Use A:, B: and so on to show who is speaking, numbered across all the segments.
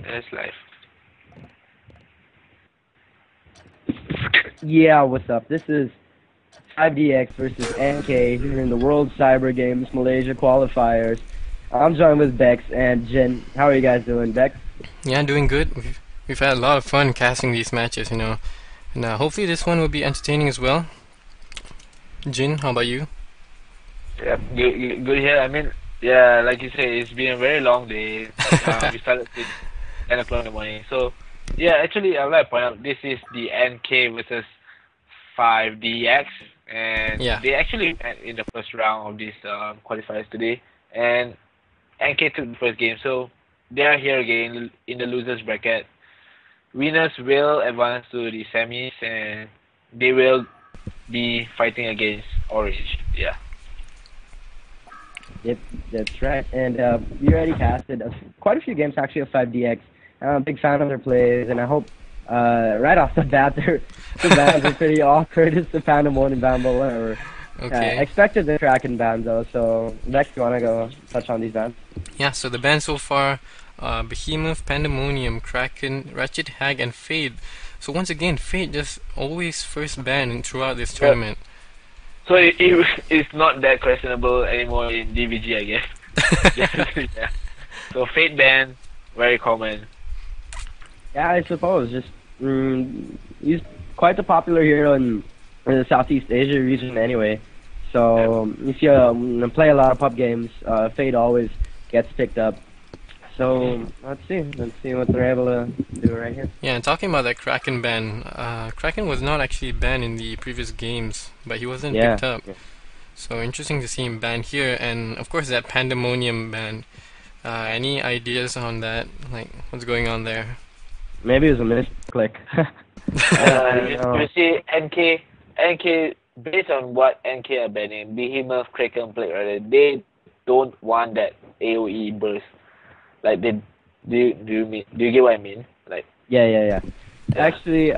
A: That's life.
B: Yeah, what's up? This is 5DX versus NK here in the World Cyber Games Malaysia qualifiers. I'm joined with Bex and Jin. How are you guys doing, Bex?
C: Yeah, doing good. We've had a lot of fun casting these matches, and hopefully this one will be entertaining as well. Jin, how about you?
A: Yep, good here. I mean, yeah, like you say, it's been a very long day. We started since 10 o'clock in the morning. So, yeah, actually, I would like to point out this is the NK versus 5DX, and
C: Yeah,
A: they actually met in the first round of these qualifiers today. And NK took the first game, so they are here again in the losers bracket. Winners will advance to the semis, and they will be fighting against Orange. Yeah.
B: Yep, that's right. And we already casted quite a few games actually of 5DX. I'm a big fan of their plays, and I hope right off the bat the bans are pretty awkward. It's the Pandemonium ban, but whatever.
C: okay.
B: Expected the Kraken ban though, so Bex, you wanna go touch on these bans?
C: Yeah, so the band so far, Behemoth, Pandemonium, Kraken, Ratchet, Hag, and Fade. So once again, Fade just always first ban throughout this
A: Well,
C: tournament.
A: so it's not that questionable anymore in DVG, I guess. Yeah. So Fate ban, very common.
B: Yeah, I suppose. Just he's quite a popular hero in the Southeast Asia region anyway. So if you play a lot of pub games, Fade always gets picked up. So let's see what they're able to do right here.
C: Yeah, and talking about that Kraken ban, Kraken was not actually banned in the previous games, but he wasn't
B: Yeah,
C: picked up. So interesting to see him banned here, and of course that Pandemonium ban. Any ideas on that? Like, what's going on there?
B: maybe it was a misclick. I don't know.
A: You see, NK, based on what NK are banning, Behemoth, Kraken, Plague, right? They don't want that AOE burst. Like they, do you get what I mean? Like,
B: Yeah.
A: yeah.
B: Actually,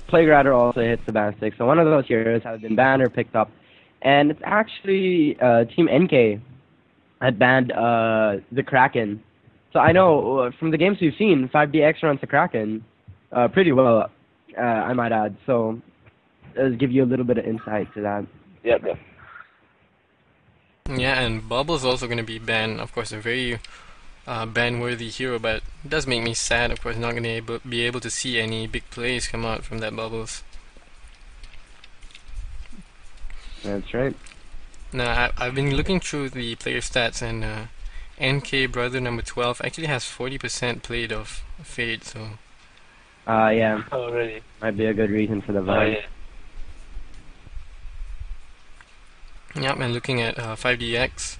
B: Plague Rider also hits the ban stick. So one of those heroes has been banned or picked up, and it's actually Team NK had banned the Kraken. So I know from the games we've seen, 5DX runs the Kraken pretty well, I might add. So let's give you a little bit of insight to that.
A: Yep.
C: Yeah, and Bubble's also going to be banned. Of course, a very ban-worthy hero, but it does make me sad. Of course, not going to be able to see any big plays come out from that Bubbles.
B: That's right.
C: Now, I've been looking through the player stats, and NK brother number 12 actually has 40% played of Fade. So
B: Yeah,
A: Oh, really?
B: might be a good reason for the
A: Oh,
B: ban.
A: yeah.
C: yeah, and looking at 5DX,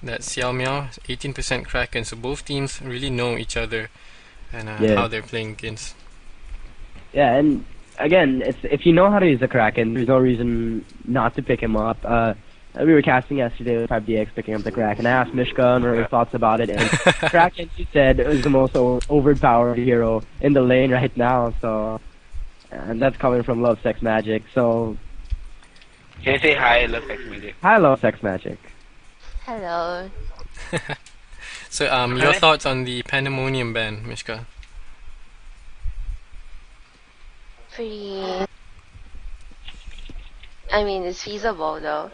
C: that Xiao Miao 18% Kraken. So both teams really know each other and
B: Yeah.
C: how they're playing against.
B: Yeah, and again, it's if you know how to use the Kraken, there's no reason not to pick him up. We were casting yesterday with 5DX picking up the Kraken. I asked Mishka and her thoughts about it, and Kraken, she said, is the most overpowered hero in the lane right now. So, and that's coming from Love Sex Magic. So,
A: Can you say hi, love sex magic?
B: I love Sex Magic.
D: Hello.
C: So your
A: Alright.
C: thoughts on the Pandemonium ban, Mishka?
D: Pretty. I mean, it's feasible though.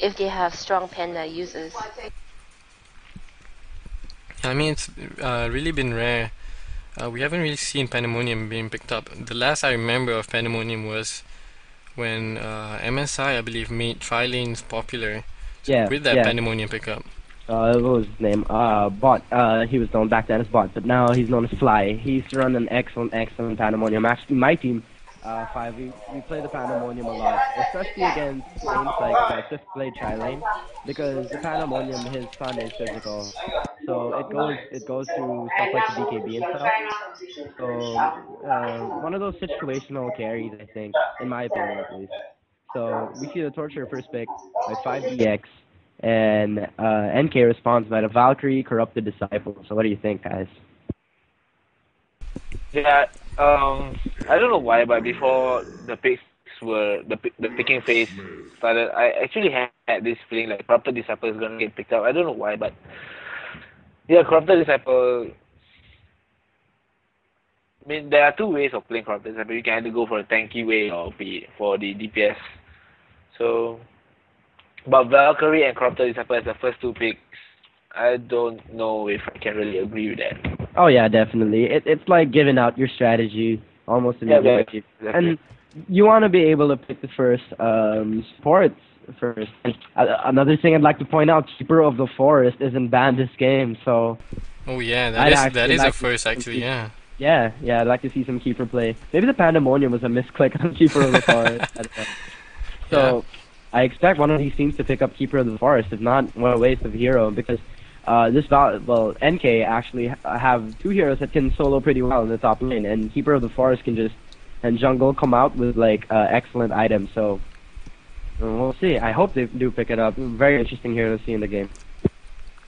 D: If they have strong panda users.
C: I mean, it's really been rare. We haven't really seen Pandemonium being picked up. The last I remember of Pandemonium was when MSI, I believe, made tri-lanes popular. So
B: Yeah,
C: with that
B: yeah.
C: Pandemonium pickup.
B: What was his name? Bot. He was known back then as Bot, but now he's known as Fly. He used to run an excellent Pandemonium. Actually, my team, five, we play the Pandemonium a lot, especially against lanes like Swift play Tri-Lane, because the Pandemonium, his fun is physical. So it goes through stuff like the BKB and stuff. So one of those situational carries, I think, in my opinion at least. So we see the Torture first pick by 5DX, and NK responds by the Valkyrie Corrupted Disciple. So what do you think, guys?
A: Yeah, I don't know why, but before the picks were the picking phase started, I actually had this feeling like Corrupted Disciple is gonna get picked up. I don't know why, but yeah, Corrupted Disciple I mean, there are two ways of playing Corruptors. I mean, you can either go for a tanky way or be for the DPS. So, but Valkyrie and Corruptor Disciple as the first two picks, I don't know if I can really agree with that.
B: Oh yeah, definitely. It's like giving out your strategy almost
A: Yeah,
B: immediately.
A: exactly.
B: And you want to be able to pick the first sports first. And, another thing I'd like to point out: Keeper of the Forest isn't banned this game, so
C: Oh yeah,
B: I'd
C: that
B: actually
C: is a
B: like to
C: first
B: see some
C: actually. Yeah.
B: yeah, I'd like to see some Keeper play. Maybe the Pandemonium was a misclick on Keeper of the Forest. I don't know. So I expect one of these teams to pick up Keeper of the Forest. If not, what a waste of hero, because NK actually have two heroes that can solo pretty well in the top lane, and Keeper of the Forest can just and jungle come out with like excellent items. So we'll see. I hope they do pick it up. Very interesting hero to see in the game.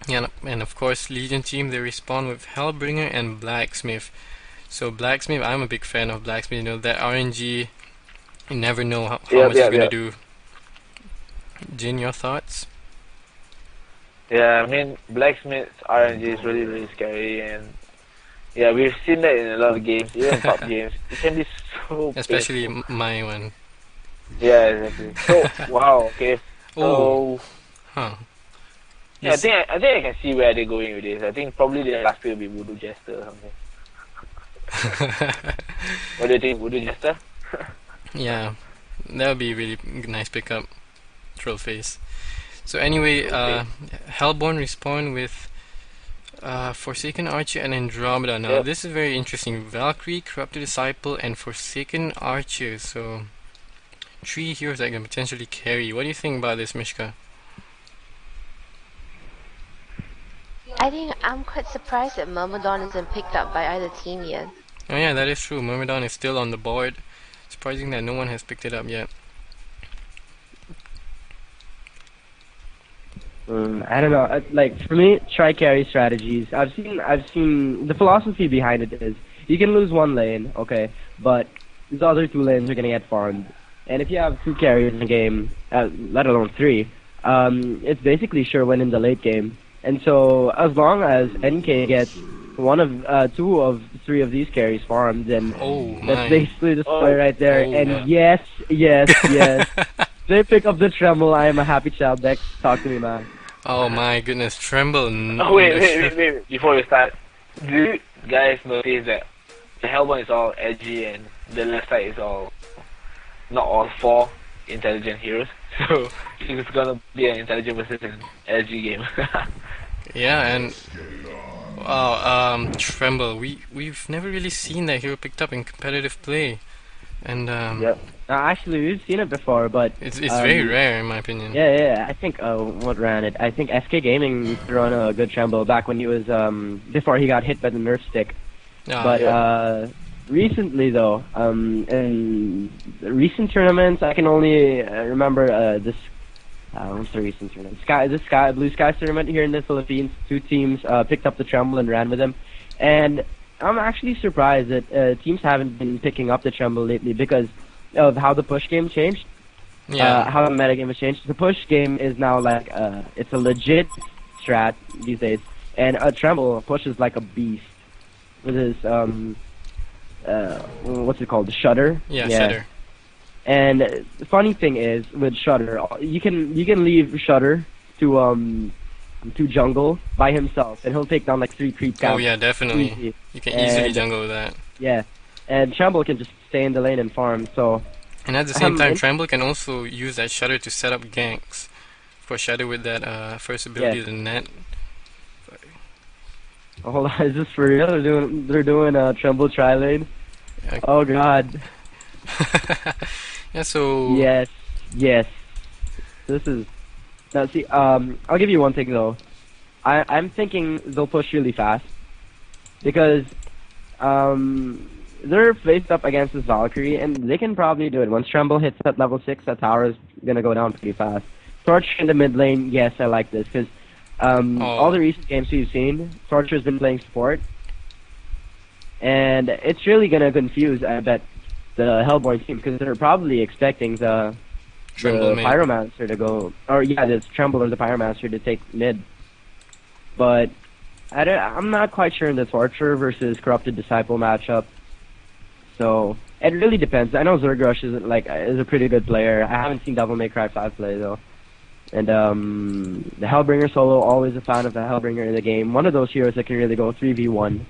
C: Yeah, and of course, Legion team, they respond with Hellbringer and Blacksmith. So Blacksmith, I'm a big fan of Blacksmith. You know, that RNG, you never know how much it's gonna do. Jin, your thoughts?
A: Yeah, I mean, Blacksmith's RNG is really, really scary, and yeah, we've seen that in a lot of games, even top games. It can be so
C: Especially
A: painful.
C: my one.
A: Yeah, exactly. So, wow, okay.
C: Oh.
A: So,
C: Huh.
A: yeah, I think I can see where they're going with this. I think probably the last pick will be Voodoo Jester or something. What do you think, Voodoo Jester?
C: Yeah, that would be really nice pickup. Troll face. So anyway, Hellborn respawn with Forsaken Archer and Andromeda. Now this is very interesting. Valkyrie, Corrupted Disciple, and Forsaken Archer. So 3 heroes that can potentially carry. What do you think about this, Mishka?
D: I think I'm quite surprised that Myrmidon isn't picked up by either team yet.
C: Oh yeah, that is true. Myrmidon is still on the board. Surprising that no one has picked it up yet.
B: I don't know. Like for me, try carry strategies. I've seen the philosophy behind it is you can lose one lane, okay, but the other 2 lanes are gonna get farmed. And if you have 2 carriers in a game, let alone 3, it's basically sure win in the late game. And so as long as NK gets 2 of 3 of these carries farmed, then that's basically the story right there. And yes, they pick up the Tremble. I am a happy child. Dex, talk to me, man.
C: Oh my goodness, Tremble.
A: Oh, wait. Before we start, do you guys notice that the Hellborn is all edgy and the left side is all not all 4 intelligent heroes? So it's gonna be an intelligent versus an edgy game.
C: Yeah, and Tremble. We've never really seen that hero picked up in competitive play, and
B: actually, we've seen it before, but
C: it's very rare in my opinion.
B: Yeah. I think what ran it? I think SK Gaming used to run a good Tremble back when he was before he got hit by the Nerf stick. Recently though, in recent tournaments, I can only remember this. What's the recent tournament? Blue Sky tournament here in the Philippines. 2 teams picked up the Tremble and ran with him, and I'm actually surprised that teams haven't been picking up the Tremble lately because of how the push game changed.
C: Yeah.
B: How the meta game has changed. The push game is now like it's a legit strat these days, and a Tremble pushes like a beast with his what's it called? The Shudder.
C: Yeah. Shudder.
B: And the funny thing is with Shudder, you can leave Shudder to jungle by himself, and he'll take down like 3 creep counts.
C: Oh yeah, definitely. Easy. You can easily jungle with that.
B: Yeah, and Tremble can just stay in the lane and farm. So.
C: And at the same time, Tremble can also use that Shudder to set up ganks. For Shudder with that first ability, the net.
B: Oh, hold on, is this for real? They're doing Tremble tri-lane? Okay. Oh god.
C: Yeah, so...
B: Yes. This is... Now see, I'll give you one thing though. I'm thinking they'll push really fast. Because, they're faced up against this Valkyrie, and they can probably do it. Once Tremble hits at level 6, that tower is gonna go down pretty fast. Torch in the mid lane, yes, I like this, because all the recent games we've seen, Torcher's been playing support, and it's really gonna confuse, I bet, the Hellborn team, because they're probably expecting the Pyromancer to go, or the Tremble or the Pyromancer to take mid. But I'm not quite sure in the Torture versus Corrupted Disciple matchup. So it really depends. I know Zergrush is a pretty good player. I haven't seen Devil May Cry 5 play though. And the Hellbringer solo, always a fan of the Hellbringer in the game. One of those heroes that can really go 3v1.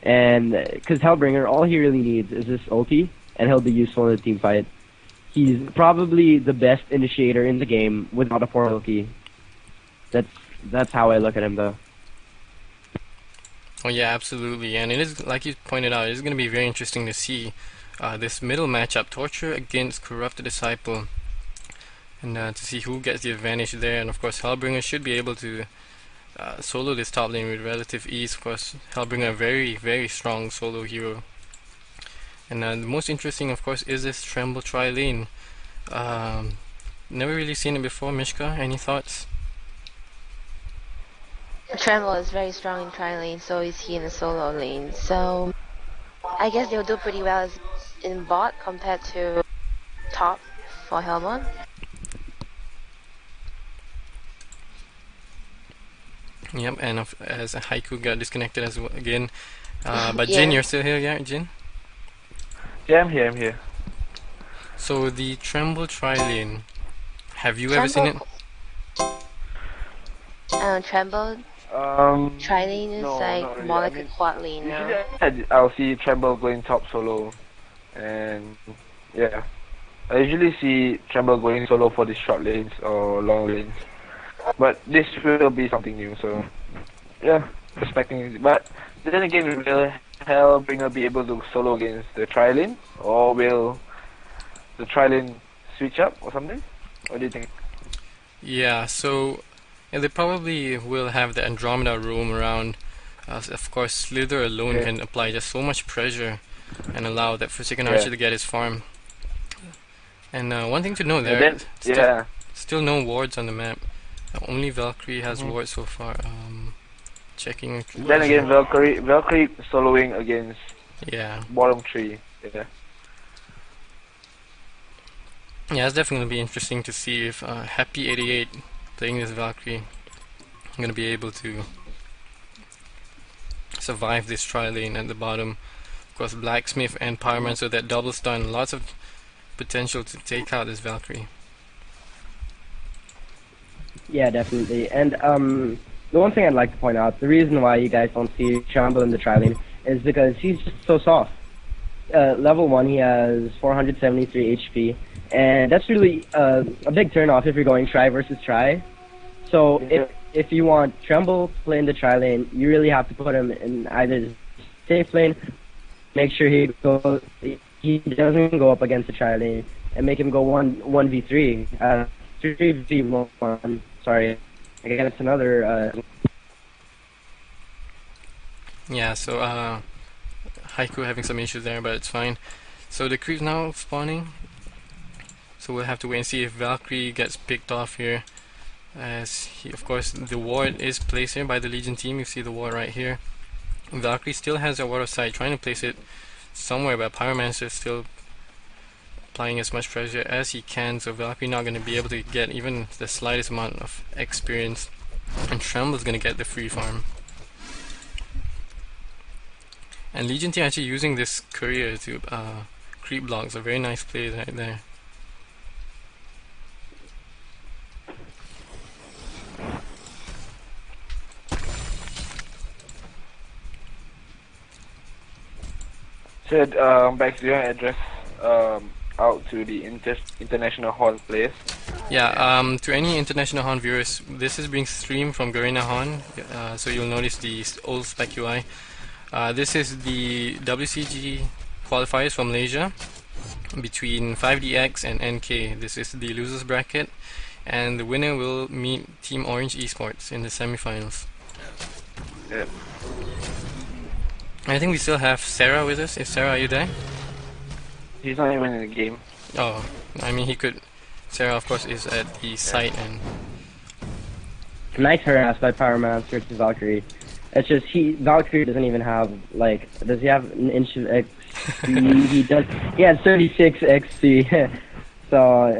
B: And because Hellbringer, all he really needs is this ulti, and he'll be useful in a team fight. He's probably the best initiator in the game without a portal key. That's how I look at him though.
C: Oh yeah, absolutely. And it is, like you pointed out, it is going to be very interesting to see this middle matchup, Torture against Corrupted Disciple. And to see who gets the advantage there. And of course Hellbringer should be able to solo this top lane with relative ease. Of course Hellbringer, a very, very strong solo hero. And the most interesting of course is this Tremble tri-lane. Never really seen it before. Mishka, any thoughts?
D: Tremble is very strong in tri-lane, so is he in the solo lane. So I guess they'll do pretty well in bot compared to top for Helmon.
C: Yep, and as Haiku got disconnected as well again. But
D: Yeah.
C: Jin, you're still here, yeah, Jin?
A: Yeah, I'm here.
C: So the Tremble tri-lane, have you ever seen it?
D: Tremble tri-lane is
A: no,
D: like
A: not really.
D: more
A: I
D: like
A: mean,
D: a quad lane now.
A: usually I'll see Tremble going top solo, and yeah, I usually see Tremble going solo for the short lanes or long lanes. But this will be something new, so yeah, expecting it. But then again, will Hellbringer be able to solo against the tri-lane, or will the tri-lane switch up or something? What do you think?
C: Yeah, so they probably will have the Andromeda roam around. Of course, Slither alone can apply just so much pressure and allow that Forsaken Archer to get his farm. And one thing to note there, still no wards on the map. Only Valkyrie has wards so far. Checking.
A: Then again, Valkyrie soloing against bottom 3.
C: Yeah, it's definitely going to be interesting to see if Happy88 playing this Valkyrie is going to be able to survive this tri-lane at the bottom. Of course, Blacksmith and Pyroman, so that double stun, lots of potential to take out this Valkyrie.
B: Yeah, definitely. And the one thing I'd like to point out, the reason why you guys don't see Tremble in the tri-lane is because he's just so soft. Level 1, he has 473 HP, and that's really a big turn-off if you're going try versus try. So if you want Tremble to play in the tri-lane, you really have to put him in either the safe lane, make sure he doesn't go up against the tri-lane, and make him go 1v3, 3v1, sorry, against another...
C: Yeah, so Haiku having some issues there, but it's fine. So the creep's now spawning, so we'll have to wait and see if Valkyrie gets picked off here. As of course the ward is placed here by the Legion team. You see the ward right here. Valkyrie still has a ward of sight, trying to place it somewhere, but Pyromancer still applying as much pressure as he can, so Valkyrie not going to be able to get even the slightest amount of experience, and Tremble's going to get the free farm. And Legion team actually using this courier to creep blocks, a very nice play right there.
A: Said back to your address out to the international horn players.
C: Yeah, to any international horn viewers, this is being streamed from Garena Horn, so you'll notice the old spec UI. This is the WCG qualifiers from Malaysia between 5DX and NK. This is the losers bracket, and the winner will meet Team Orange Esports in the semifinals.
A: Yeah.
C: I think we still have Sarah with us. Sarah, are you there?
A: He's not even in the game.
C: Oh, I mean he could. Sarah, of course, is at the site and.
B: Nice harass by Pyromancer to Valkyrie. It's just Valkyrie doesn't even have does he have an inch of XP? He does. He has 36 XP. So